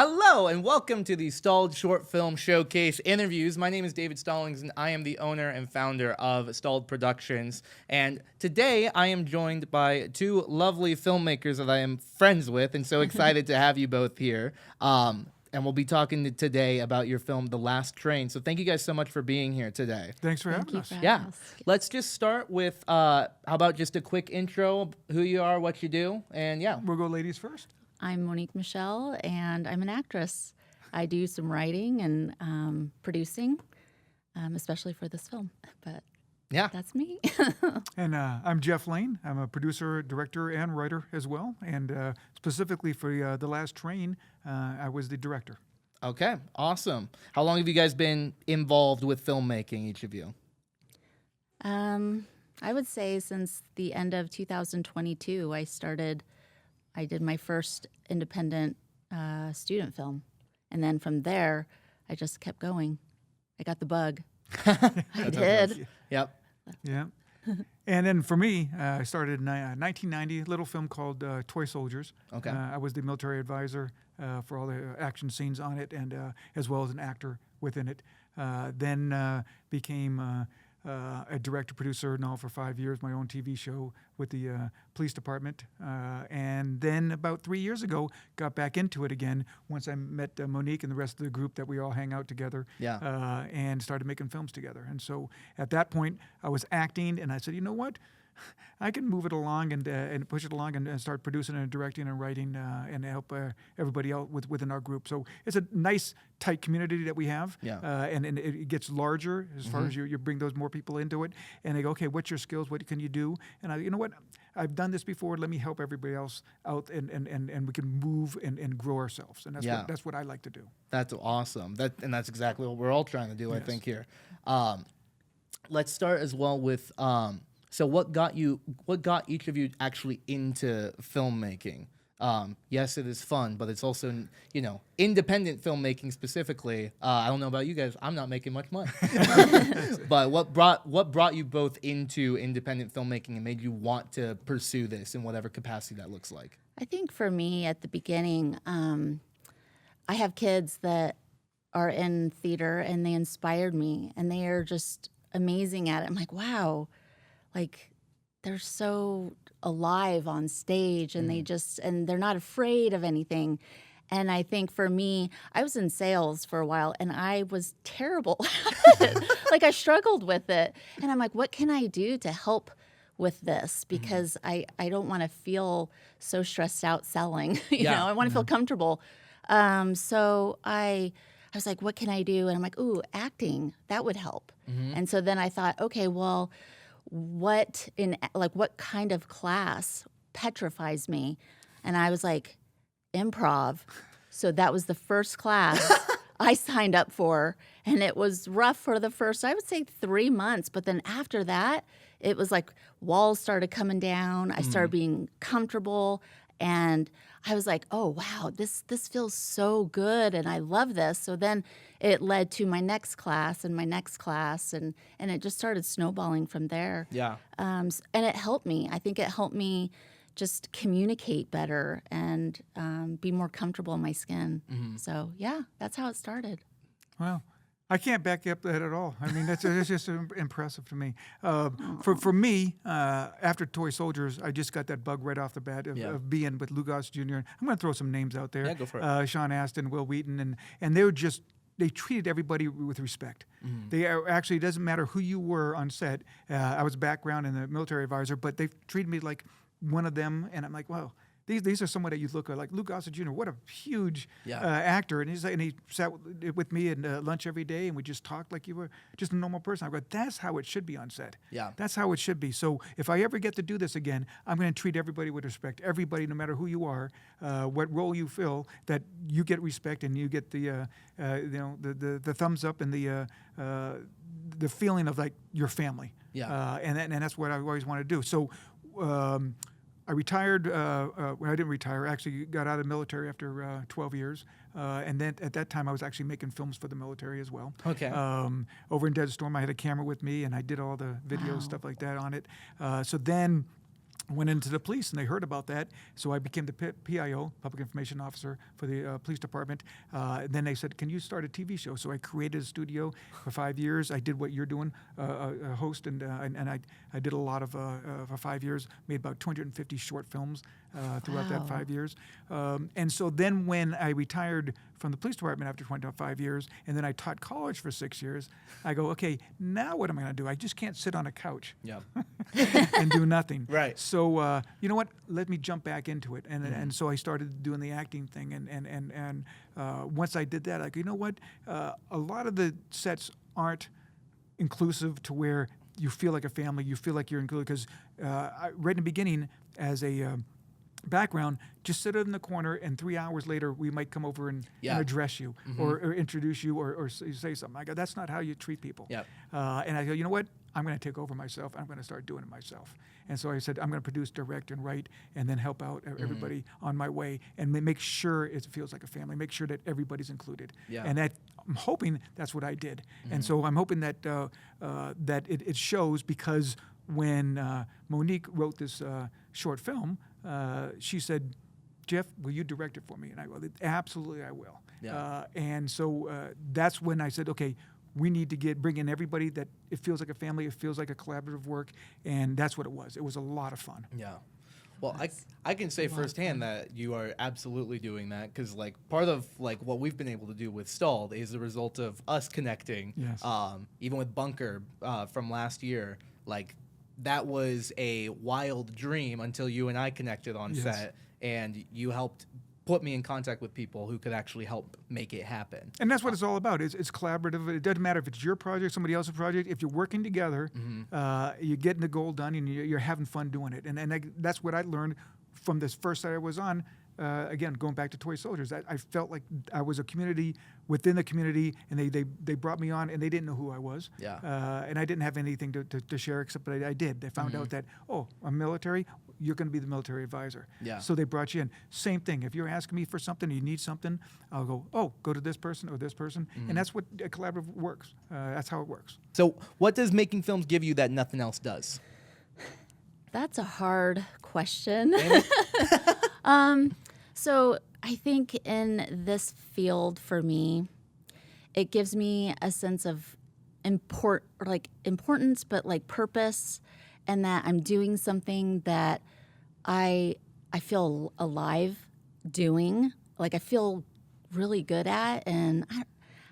Hello and welcome to the Stalled Short Film Showcase interviews. My name is David Stallings and I am the owner and founder of Stalled Productions. And today I am joined by two lovely filmmakers that I am friends with and so excited to have you both here. And we'll be talking today about your film, The Last Train. So thank you guys so much for being here today. Thanks for having us. Yeah. Let's just start with, how about just a quick intro, who you are, what you do, and yeah. We'll go ladies first. I'm Monique Michelle, and I'm an actress. I do some writing and producing, especially for this film. But Yeah. that's me. And I'm Jeff Lane. I'm a producer, director, and writer as well. And specifically for The Last Train, I was the director. Okay, awesome. How long have you guys been involved with filmmaking, each of you? I would say since the end of 2022, I did my first independent student film. And then from there, I just kept going. I got the bug. I did. Yep. Yeah. And then for me, I started in 1990, a little film called Toy Soldiers. Okay. I was the military advisor for all the action scenes on it, and as well as an actor within it. Then became a director-producer now for 5 years, my own TV show with the police department. And then about 3 years ago, got back into it again once I met Monique and the rest of the group that we all hang out together. Yeah. And started making films together. And so at that point, I was acting, and I said, you know what? I can move it along and push it along and start producing and directing and writing and help everybody out within our group. So it's a nice, tight community that we have. Yeah. And it gets larger as far as you bring those more people into it. And they go, okay, what's your skills? What can you do? And you know what? I've done this before. Let me help everybody else out, and we can move and grow ourselves. And that's what I like to do. That's awesome. That's exactly what we're all trying to do, I Yes. think, here. Let's start as well with, so what got each of you actually into filmmaking? Yes, it is fun, but it's also, independent filmmaking specifically. I don't know about you guys. I'm not making much money. But what brought you both into independent filmmaking and made you want to pursue this in whatever capacity that looks like? I think for me at the beginning, I have kids that are in theater and they inspired me and they are just amazing at it. I'm like, wow, like they're so alive on stage and and they're not afraid of anything. And I think for me, I was in sales for a while and I was terrible at it. Like I struggled with it. And I'm like, what can I do to help with this? Because I don't want to feel so stressed out selling. you know, I want to feel comfortable. So I was like, what can I do? And I'm like, ooh, acting, that would help. And so then I thought, okay, well, what kind of class petrifies me? And I was like, improv. So that was the first class I signed up for. And it was rough for the first, I would say 3 months. But then after that, it was like walls started coming down. I started being comfortable. And I was like, oh, wow, this feels so good. And I love this. So then it led to my next class and my next class. And it just started snowballing from there. Yeah. And it helped me. I think it helped me just communicate better and be more comfortable in my skin. So, yeah, that's how it started. Well, I can't back up that at all. I mean, that's just impressive to me. For me, after Toy Soldiers, I just got that bug right off the bat of being with Lou Goss Jr. I'm going to throw some names out there. Yeah, go for it. Sean Astin, Will Wheaton, and they treated everybody with respect. They actually, it doesn't matter who you were on set. I was background in the military advisor, but they treated me like one of them, and I'm like, wow. These are someone that you look at, like Lou Gossett Jr., what a huge actor. And he sat with me at lunch every day, and we just talked like you were just a normal person. I go, that's how it should be on set. Yeah. That's how it should be. So if I ever get to do this again, I'm going to treat everybody with respect. Everybody, no matter who you are, what role you fill, that you get respect and you get the thumbs up and the feeling of like your family. Yeah. And that's what I always want to do. So. I retired, I didn't retire, actually got out of the military after 12 years. And then at that time, I was actually making films for the military as well. Okay. Over in Desert Storm, I had a camera with me, and I did all the videos, stuff like that on it. So then went into the police, and they heard about that. So I became the PIO, Public Information Officer, for the police department. Then they said, "Can you start a TV show?" So I created a studio for 5 years. I did what you're doing, a host, and I did a lot of for 5 years. Made about 250 short films throughout that 5 years. And so then when I retired from the police department after 25 years, and then I taught college for 6 years, I go, okay, now what am I going to do? I just can't sit on a couch and do nothing. Right. So you know what? Let me jump back into it, and so I started doing the acting thing, and once I did that, I go, you know what? A lot of the sets aren't inclusive to where you feel like a family, you feel like you're included. Because right in the beginning, as a background, just sit in the corner, and 3 hours later, we might come over and address you or introduce you or say something. I go, that's not how you treat people. Yep. And I go, you know what? I'm going to take over myself. I'm going to start doing it myself. And so I said, I'm going to produce, direct, and write, and then help out everybody on my way, and make sure it feels like a family. Make sure that everybody's included. Yeah. And I'm hoping that's what I did. And so I'm hoping that that it shows, because when Monique wrote this short film, she said, "Jeff, will you direct it for me?" And I go, "Absolutely, I will." Yeah. And so that's when I said, okay, we need to bring in everybody, that it feels like a family, it feels like a collaborative work, and that's what it was. It was a lot of fun. Yeah. Well, I can say firsthand that you are absolutely doing that, because like part of like what we've been able to do with Stalled is the result of us connecting. Yes. Even with Bunker from last year, like that was a wild dream until you and I connected on set, and you helped put me in contact with people who could actually help make it happen. And that's what it's all about. It's collaborative. It doesn't matter if it's your project, somebody else's project. If you're working together, you're getting the goal done, and you're having fun doing it. And that's what I learned from this first site I was on. Again, going back to Toy Soldiers, I felt like I was a community within the community, and they brought me on, and they didn't know who I was. Yeah. And I didn't have anything to share, except that I did. They found out that, oh, I'm military, you're going to be the military advisor. Yeah. So they brought you in. Same thing. If you're asking me for something, you need something, I'll go, oh, go to this person or this person. And that's what a collaborative works. That's how it works. So what does making films give you that nothing else does? That's a hard question. So I think in this field for me, it gives me a sense of importance, but like purpose, and that I'm doing something that I feel alive doing. Like I feel really good at, and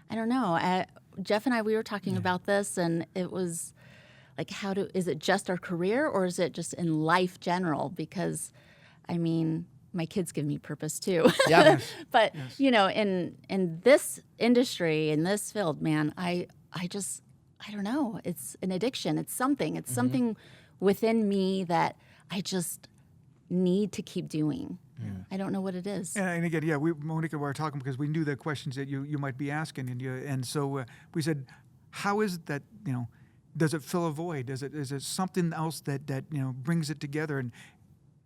I don't know. Jeff and I, we were talking about this, and it was like, is it just our career, or is it just in life general? Because, I mean, my kids give me purpose too. Yeah. But you know, in this industry, in this field, man, I don't know. It's an addiction. It's something. It's something within me that I just need to keep doing. Yeah. I don't know what it is. And again, Monica and I were talking because we knew the questions that you might be asking, and so we said, how is it that, does it fill a void? Is it something else that brings it together? And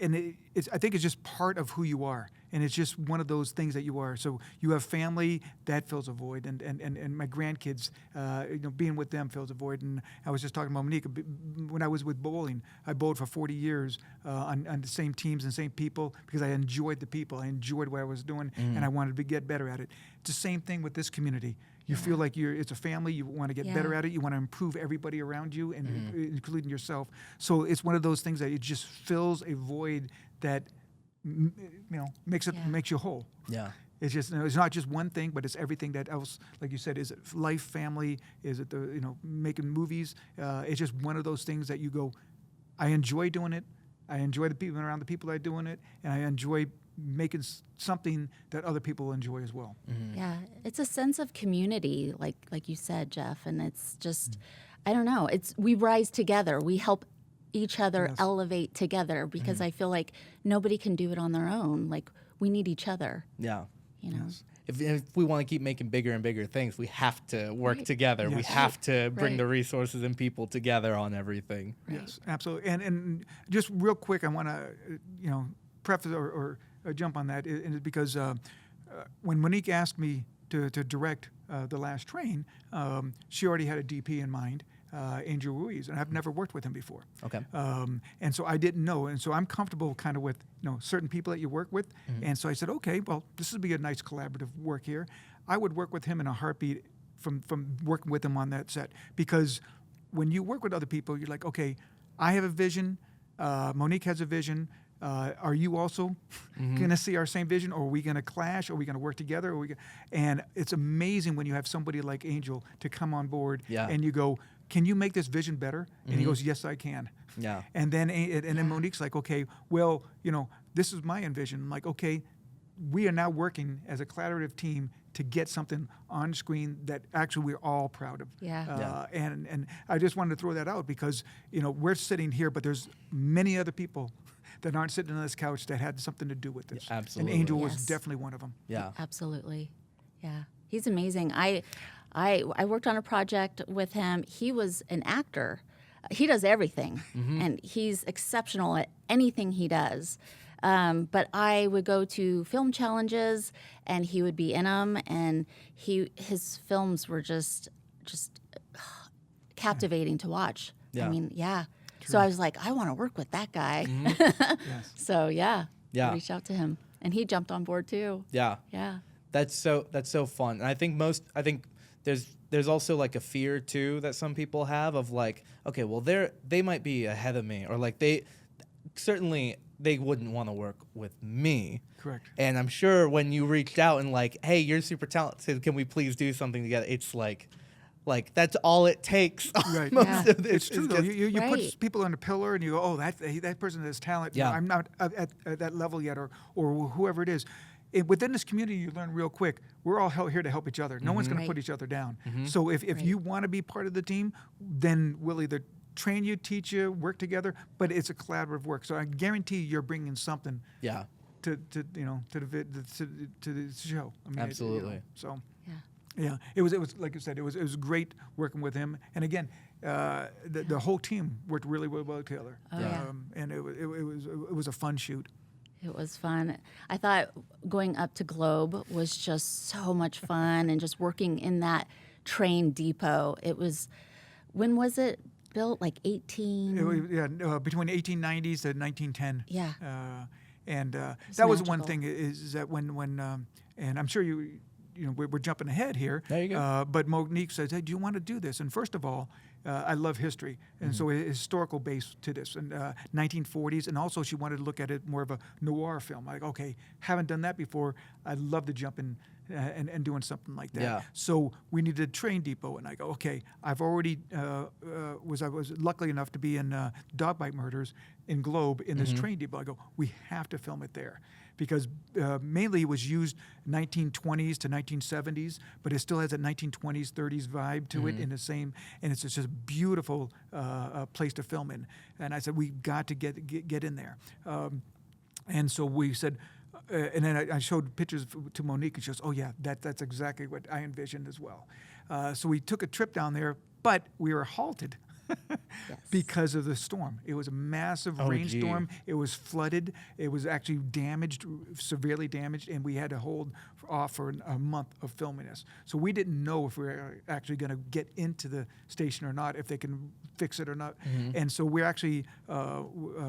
I think it's just part of who you are, and it's just one of those things that you are. So you have family, that fills a void, and my grandkids, being with them fills a void. And I was just talking about Monique. When I was with bowling, I bowled for 40 years on the same teams and same people, because I enjoyed the people. I enjoyed what I was doing, and I wanted to get better at it. It's the same thing with this community. You feel like it's a family. You want to get better at it. You want to improve everybody around you, and including yourself. So it's one of those things that it just fills a void that makes you whole. Yeah. It's just it's not just one thing, but it's everything that else. Like you said, is it life, family? Is it making movies? It's just one of those things that you go, I enjoy doing it. I enjoy the people around the people that are doing it, and I enjoy making something that other people enjoy as well. Yeah, it's a sense of community, like you said, Jeff, and it's just, I don't know. We rise together. We help each other elevate together, because I feel like nobody can do it on their own. Like, we need each other. Yeah. Yes. If we want to keep making bigger and bigger things, we have to work together. Yes. We have to bring the resources and people together on everything. Right. Yes, absolutely. And just real quick, I want to preface or jump on that, is because when Monique asked me to direct The Last Train, she already had a DP in mind. Angel Ruiz, and I've never worked with him before. Okay. And so I didn't know, and so I'm comfortable kind of with certain people that you work with, and so I said, okay, well, this would be a nice collaborative work here. I would work with him in a heartbeat from working with him on that set, because when you work with other people, you're like, okay, I have a vision, Monique has a vision. Are you also going to see our same vision, or are we going to clash? Are we going to work together? And it's amazing when you have somebody like Angel to come on board, and you go, can you make this vision better? And he goes, yes, I can. Yeah. And then Monique's like, okay, well, this is my envision. I'm like, okay, we are now working as a collaborative team to get something on screen that actually we're all proud of. Yeah. And I just wanted to throw that out because, we're sitting here, but there's many other people that aren't sitting on this couch that had something to do with this. Yeah, absolutely. And Angel was Yes. definitely one of them. Yeah. Absolutely. Yeah. He's amazing. I worked on a project with him. He was an actor. He does everything, and he's exceptional at anything he does. But I would go to film challenges, and he would be in them, and his films were just captivating to watch. Yeah. I mean, yeah. So I was like, I want to work with that guy. Yes. So yeah, Yeah. I reached out to him, and he jumped on board too. Yeah. Yeah. That's so fun. And I think there's also like a fear too that some people have of like, okay, well they might be ahead of me, or like they wouldn't want to work with me. Correct. And I'm sure when you reached out and like, hey, you're super talented, can we please do something together? It's like that's all it takes. Right. Most Yeah. of this It's true, is though. just- You Right. put people on a pillar and you go, oh, that person has talent. Yeah. I'm not at that level yet, or whoever it is. Within this community, you learn real quick, we're all here to help each other. No one's going to Right. put each other down. So if you want to be part of the team, then we'll either train you, teach you, work together, but it's a collaborative work. So I guarantee you're bringing something yeah. to the show. I mean, Absolutely. So Yeah. yeah, it was like I said, it was great working with him. And again, the whole team worked really well together. Oh, yeah. And it was a fun shoot. It was fun. I thought going up to Globe was just so much fun, and just working in that train depot. It was, when was it built? Like 18? It was, between 1890s to 1910. Yeah. And It's that was one magical. thing is that when and I'm sure we're jumping ahead here. There you go. But Monique says, hey, do you want to do this? And first of all, I love history, and so a historical base to this, and 1940s, and also she wanted to look at it more of a noir film. Like, okay, haven't done that before. I'd love to jump in and doing something like that. Yeah. So we needed a train depot, and I go, okay, I've already I was lucky enough to be in Dog Bite Murders in Globe in this train depot. I go, we have to film it there. Because mainly it was used 1920s to 1970s, but it still has a 1920s, 30s vibe to it in the same, and it's just a beautiful place to film in. And I said, we've got to get in there. And so we said, and then I showed pictures to Monique, and she goes, oh yeah, that's exactly what I envisioned as well. So we took a trip down there, but we were halted. Yes. Because of the storm. It was a massive rainstorm. It was flooded. It was actually damaged, severely damaged, and we had to hold off for a month of filming this. So we didn't know if we were actually going to get into the station or not, if they can fix it or not. And so we're actually,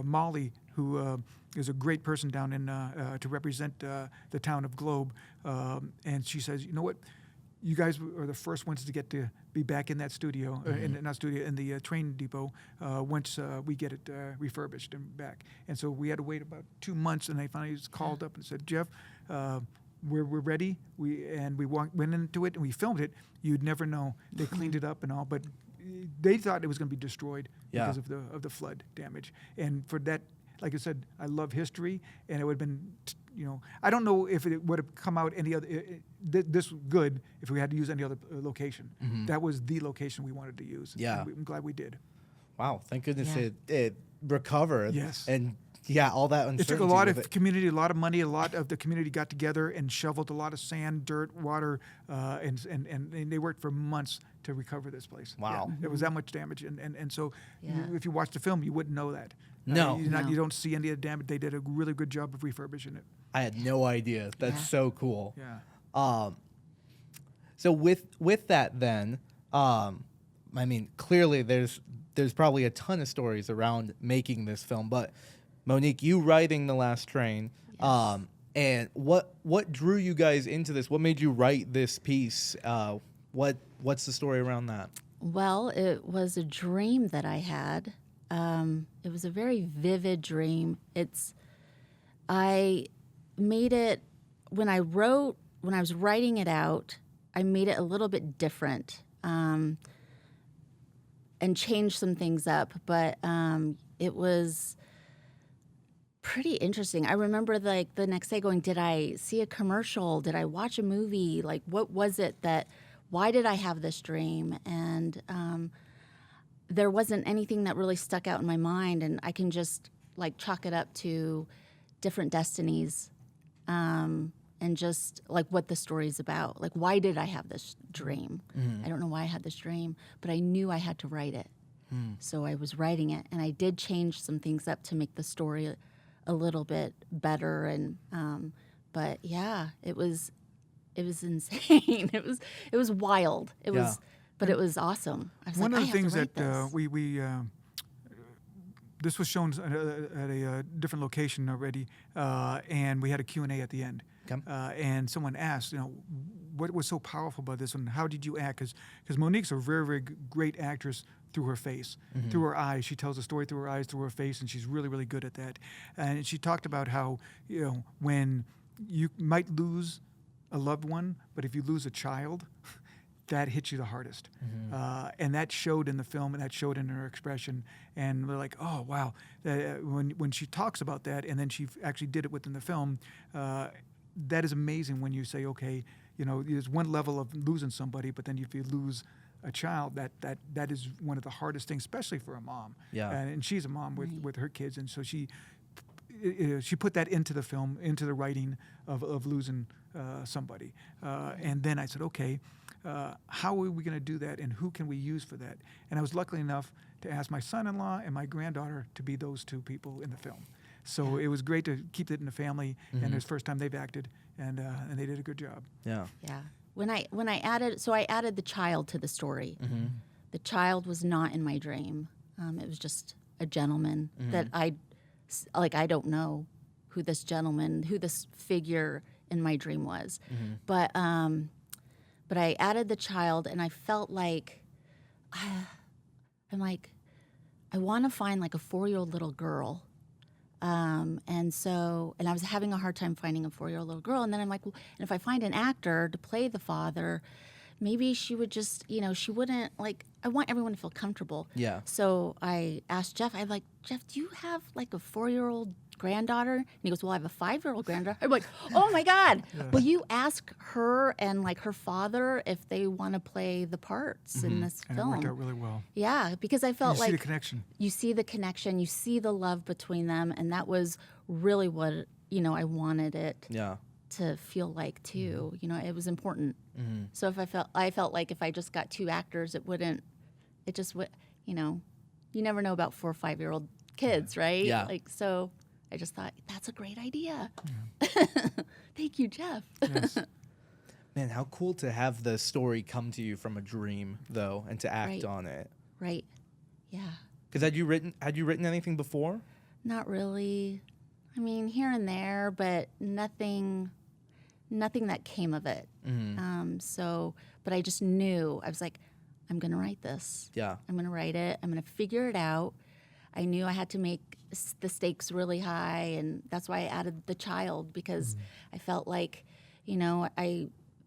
Molly, who is a great person down in to represent the town of Globe, and she says, you know what? You guys are the first ones to get to be back in that studio, in the train depot, once we get it refurbished and back. And so we had to wait about 2 months, and they finally just called up and said, Jeff, we're ready. We went into it and we filmed it. You'd never know. They cleaned it up and all, but they thought it was going to be destroyed because of the flood damage. And for that, like I said, I love history, and it would have been, I don't know if it would have come out any other, this good if we had to use any other location. That was the location we wanted to use. Yeah. And I'm glad we did. Wow. Thank goodness Yeah. it recovered. Yes. And yeah, all that uncertainty. It took a lot with of it. community, a lot of money. A lot of the community got together and shoveled a lot of sand, dirt, water, and they worked for months to recover this place. Wow. Yeah, there was that much damage, and so Yeah. if you watch the film, you wouldn't know that. No. No. You don't see any of the damage. They did a really good job of refurbishing it. I had no idea. That's Yeah. so cool. Yeah. So with that then, I mean, clearly there's probably a ton of stories around making this film, but Monique, you writing The Last Train, Yes. and what drew you guys into this? What made you write this piece? What's the story around that? Well, it was a dream that I had. It was a very vivid dream. I made it when I was writing it out. I made it a little bit different and changed some things up, but it was pretty interesting. I remember like the next day going, did I see a commercial? Did I watch a movie? Like, what was it why did I have this dream? And there wasn't anything that really stuck out in my mind, and I can just like chalk it up to different destinies and just like what the story's about. Like, why did I have this dream? I don't know why I had this dream, but I knew I had to write it. So I was writing it, and I did change some things up to make the story a little bit better. And but yeah, it was insane. It was wild. But it was awesome. I was One like, of the things that we this was shown at a different location already, and we had a Q&A at the end. Okay. And someone asked, what was so powerful about this one? How did you act? Because Monique's a very, very great actress through her face, through her eyes. She tells a story through her eyes, through her face, and she's really, really good at that. And she talked about how, when you might lose a loved one, but if you lose a child, that hits you the hardest. And that showed in the film, and that showed in her expression. And we're like, oh, wow. When she talks about that, and then she actually did it within the film, that is amazing when you say, okay, there's one level of losing somebody, but then if you lose a child, that is one of the hardest things, especially for a mom. Yeah. And she's a mom with her kids, and so she put that into the film, into the writing of losing somebody. And then I said, okay, how are we going to do that, and who can we use for that? And I was lucky enough to ask my son-in-law and my granddaughter to be those two people in the film. So it was great to keep it in the family, and it was the first time they've acted, and they did a good job. Yeah. Yeah. When I added the child to the story. The child was not in my dream. It was just a gentleman that I don't know who this figure in my dream was. But I added the child, and I felt like I'm like, I want to find like a 4-year-old little girl. And I was having a hard time finding a 4-year-old little girl. And then I'm like, well, and if I find an actor to play the father, maybe she would just, she wouldn't I want everyone to feel comfortable. Yeah. So I asked Jeff, I'm like, Jeff, do you have like a 4-year-old granddaughter? And he goes, well, I have a 5-year-old granddaughter. I'm like, oh my God. Will you ask her and like her father if they want to play the parts in this And film? it worked out really well. Yeah, because I felt You like see the connection. you see the connection, you see the love between them, and that was really what I wanted it to feel like too. It was important. So if I felt like if I just got 2 actors, it just would. You never know about 4 or 5-year-old kids, right? Yeah. So I just thought that's a great idea. Thank you, Jeff. Yes. Man, how cool to have the story come to you from a dream, though, and to act Right. on it. Right. Yeah. Because had you written anything before? Not really. I mean, here and there, but nothing that came of it. But I just knew, I was like, I'm going to write this. Yeah. I'm going to write it. I'm going to figure it out. I knew I had to make the stakes really high, and that's why I added the child, because I felt like,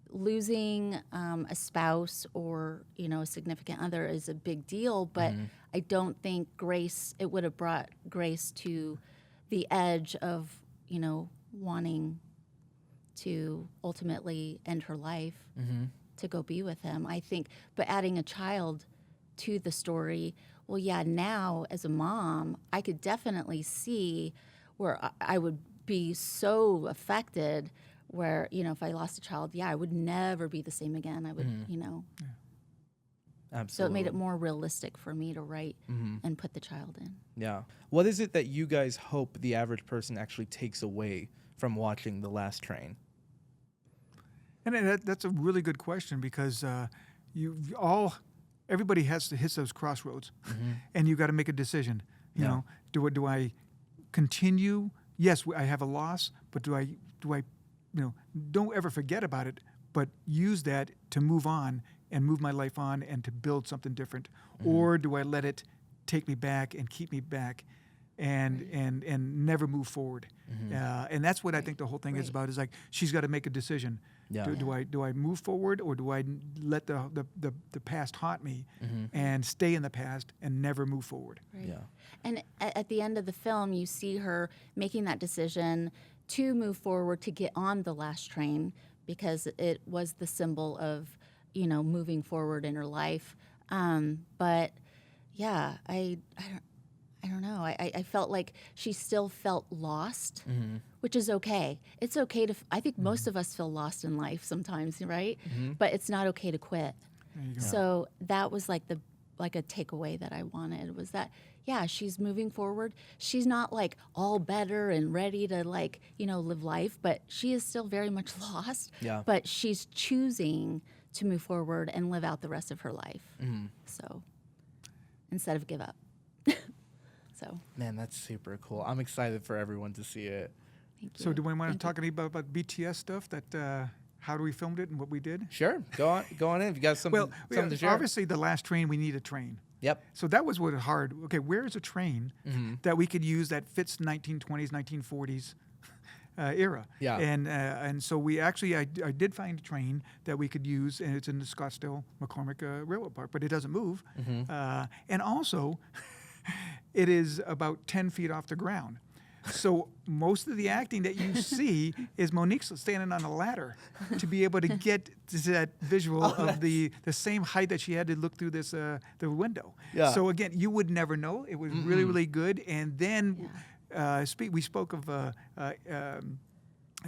losing a spouse or, a significant other is a big deal, but I don't think it would have brought Grace to the edge of, wanting to ultimately end her life to go be with him. I think, but adding a child to the story, well, yeah, now as a mom, I could definitely see where I would be so affected where, if I lost a child, I would never be the same again. I would, Absolutely. So it made it more realistic for me to write and put the child in. Yeah. What is it that you guys hope the average person actually takes away from watching The Last Train? And that's a really good question, because you all everybody has to hit those crossroads, and you got to make a decision. You know, do I continue? Yes, I have a loss, but do I don't ever forget about it, but use that to move on and move my life on and to build something different, or do I let it take me back and keep me back, and never move forward? And that's what I think the whole thing is about. Is like she's got to make a decision. Do I move forward, or do I let the past haunt me and stay in the past and never move forward? Right. Yeah. And at the end of the film, you see her making that decision to move forward, to get on the last train, because it was the symbol of, moving forward in her life. But yeah, I don't know. I felt like she still felt lost, which is okay. It's okay to, I think most of us feel lost in life sometimes, right? But it's not okay to quit. So that was like a takeaway that I wanted, was that, yeah, she's moving forward. She's not like all better and ready to live life, but she is still very much lost. Yeah. But she's choosing to move forward and live out the rest of her life. So instead of give up. So, man, that's super cool. I'm excited for everyone to see it. Thank you. So do we want to talk about BTS stuff, that how we filmed it and what we did? Sure. Go on in. If you got something to share. Obviously, the last train, we need a train. Yep. So that was what was hard. Okay, where is a train that we could use that fits 1920s, 1940s era? Yeah. And so we actually, I did find a train that we could use, and it's in the Scottsdale McCormick Railroad Park, but it doesn't move. And also, it is about 10 feet off the ground. So most of the acting that you see is Monique standing on a ladder to be able to get to that visual of the same height that she had to look through this the window. Yeah. So again, you would never know. It was really, really good. And then we spoke of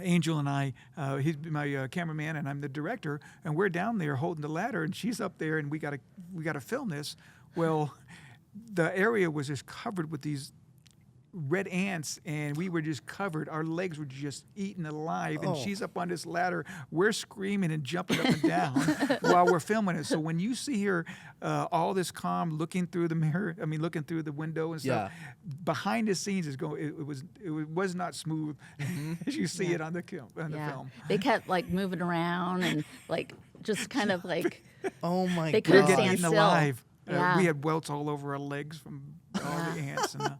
Angel and I. He's my cameraman, and I'm the director. And we're down there holding the ladder, and she's up there, and we gotta film this. Well, the area was just covered with these red ants, and we were just covered. Our legs were just eaten alive, and she's up on this ladder. We're screaming and jumping up and down while we're filming it. So when you see her all this calm, looking through the mirror, looking through the window and stuff, behind the scenes it was not smooth as you see it on the film. They kept moving around and just kind of oh my they God, couldn't getting stand eaten still. alive. We had welts all over our legs from all the ants. And,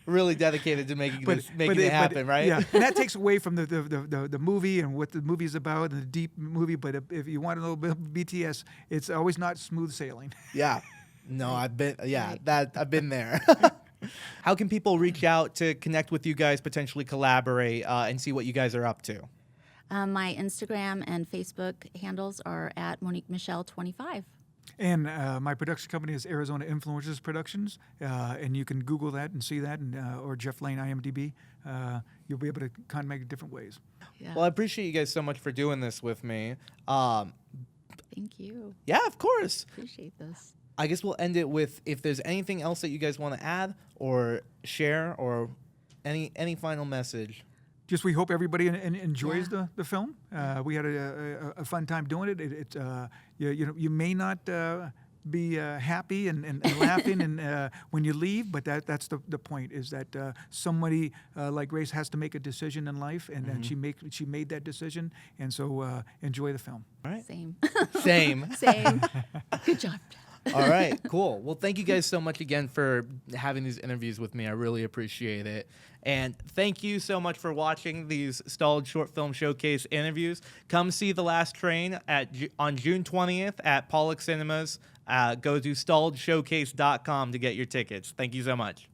really dedicated to making it happen, right? Yeah, and that takes away from the movie and what the movie's about and the deep movie. But if you want to know BTS, it's always not smooth sailing. Yeah, no, I've been there. How can people reach out to connect with you guys, potentially collaborate, and see what you guys are up to? My Instagram and Facebook handles are at Monique Michelle 25. And my production company is Arizona Influencers Productions, and you can Google that and see that, and or Jeff Lane IMDb. You'll be able to contact me different ways. Yeah. Well, I appreciate you guys so much for doing this with me. Thank you. Yeah, of course. Appreciate this. I guess we'll end it with, if there's anything else that you guys want to add or share, or any final message. Just we hope everybody enjoys the film. We had a fun time doing it. You may not be happy and laughing and when you leave, but that's the point, is that somebody like Grace has to make a decision in life, and she made that decision, and so enjoy the film. All right. Same. Good job. All right, cool. Well, thank you guys so much again for having these interviews with me. I really appreciate it. And thank you so much for watching these Stalled Short Film Showcase interviews. Come see The Last Train on June 20th at Pollack Cinemas. Go to stalledshowcase.com to get your tickets. Thank you so much.